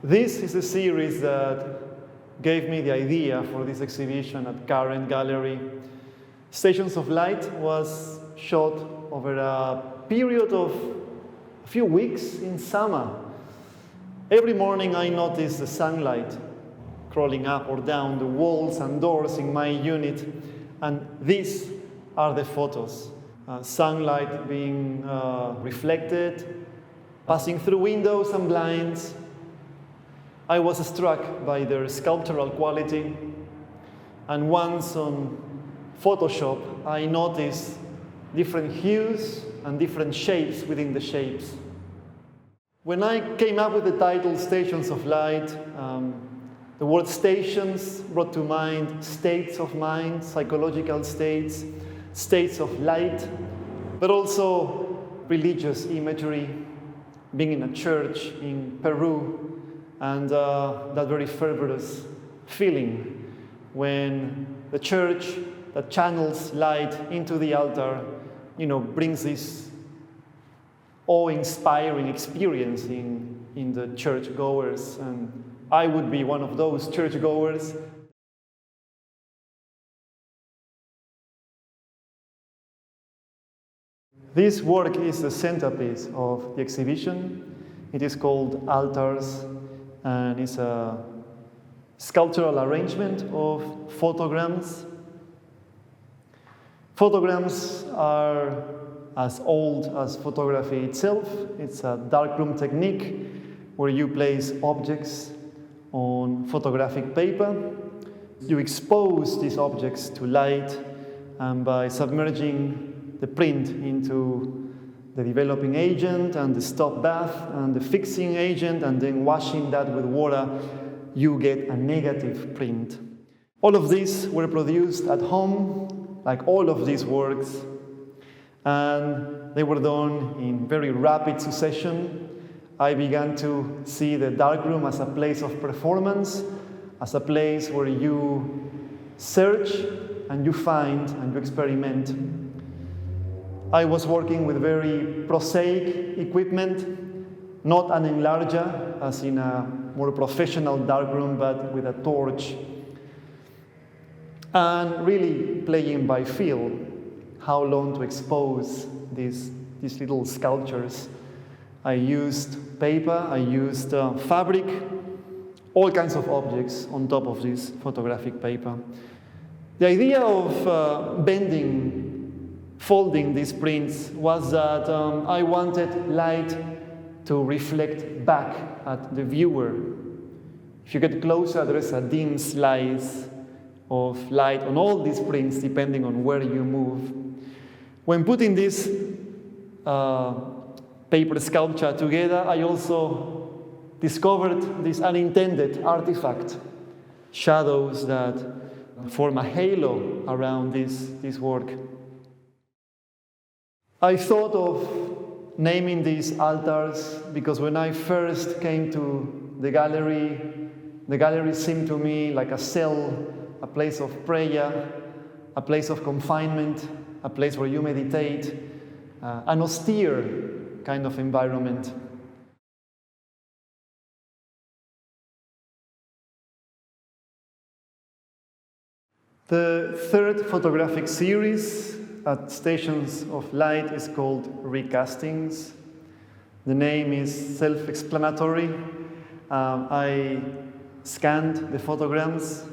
This is a series that gave me the idea for this exhibition at Current Gallery. Stations of Light was shot over a period of a few weeks in summer. Every morning I noticed the sunlight crawling up or down the walls and doors in my unit, and these are the photos. Sunlight being reflected, passing through windows and blinds. I was struck by their sculptural quality, and once on Photoshop I noticed different hues and different shapes within the shapes. When I came up with the title Stations of Light, the word stations brought to mind states of mind, psychological states, states of light, but also religious imagery, being in a church in Peru, and that very fervorous feeling when the church that channels light into the altar, brings this awe-inspiring experience in the churchgoers, and I would be one of those churchgoers. This work is the centerpiece of the exhibition. It is called Altars, and it's a sculptural arrangement of photograms. Photograms are as old as photography itself. It's a darkroom technique where you place objects on photographic paper. You expose these objects to light, and by submerging the print into the developing agent and the stop bath and the fixing agent and then washing that with water, you get a negative print. All of these were produced at home, like all of these works, and they were done in very rapid succession. I began to see the darkroom as a place of performance, as a place where you search and you find and you experiment. I was working with very prosaic equipment, not an enlarger, as in a more professional darkroom, but with a torch. And really playing by feel, how long to expose these little sculptures. I used paper, I used fabric, all kinds of objects on top of this photographic paper. The idea of folding these prints was that I wanted light to reflect back at the viewer. If you get closer, there is a dim slice of light on all these prints, depending on where you move. When putting this paper sculpture together, I also discovered this unintended artifact, shadows that form a halo around this work. I thought of naming these altars because when I first came to the gallery seemed to me like a cell, a place of prayer, a place of confinement, a place where you meditate, an austere kind of environment. The third photographic series at Stations of Light is called Recastings. The name is self-explanatory. I scanned the photograms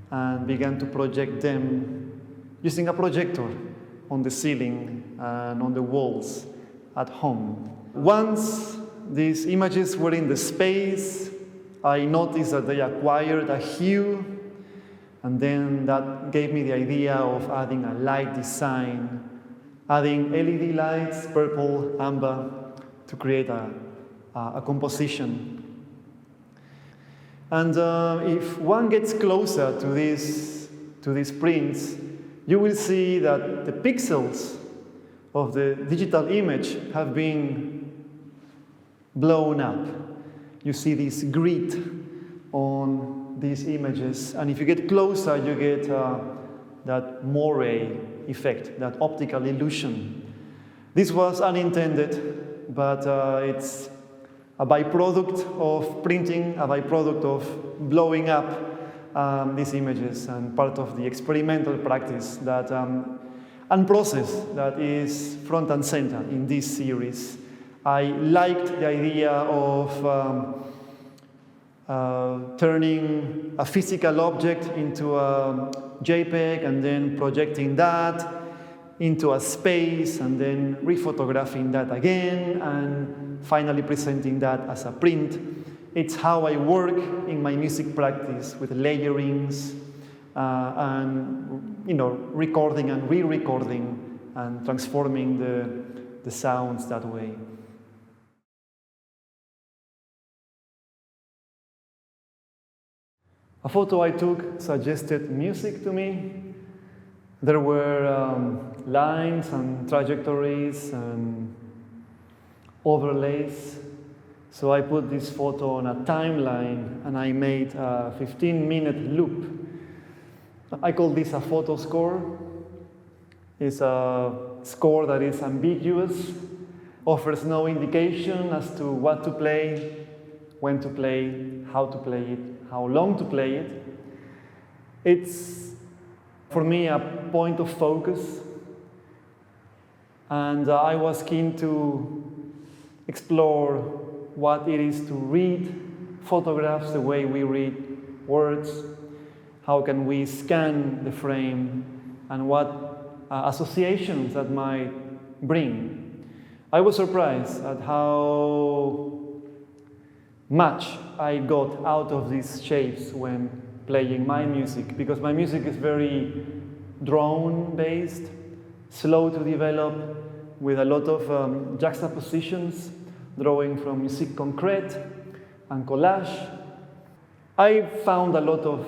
and began to project them using a projector on the ceiling and on the walls at home. Once these images were in the space, I noticed that they acquired a hue, and then that gave me the idea of adding a light design, adding LED lights, purple, amber, to create a composition. And if one gets closer to these prints, you will see that the pixels of the digital image have been blown up. You see this grit on these images, and if you get closer, you get that moire effect, that optical illusion. This was unintended, but it's a byproduct of printing, a byproduct of blowing up these images, and part of the experimental practice that and process that is front and center in this series. I liked the idea of turning a physical object into a JPEG and then projecting that into a space and then rephotographing that again and finally presenting that as a print. It's how I work in my music practice with layerings and recording and re-recording and transforming the sounds that way. A photo I took suggested music to me. There were lines and trajectories and overlays. So I put this photo on a timeline and I made a 15-minute loop. I call this a photo score. It's a score that is ambiguous, offers no indication as to what to play, when to play, how to play it, how long to play it. It's, for me, a point of focus. And I was keen to explore what it is to read photographs the way we read words. How can we scan the frame and what associations that might bring. I was surprised at how much I got out of these shapes when playing my music, because my music is very drone-based, slow to develop, with a lot of juxtapositions, drawing from musique concrète and collage. I found a lot of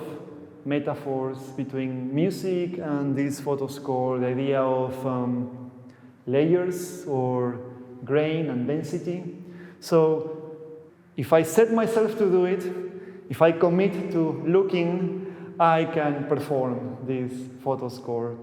metaphors between music and this photo score, the idea of layers or grain and density. So if I set myself to do it, if I commit to looking, I can perform this photo score.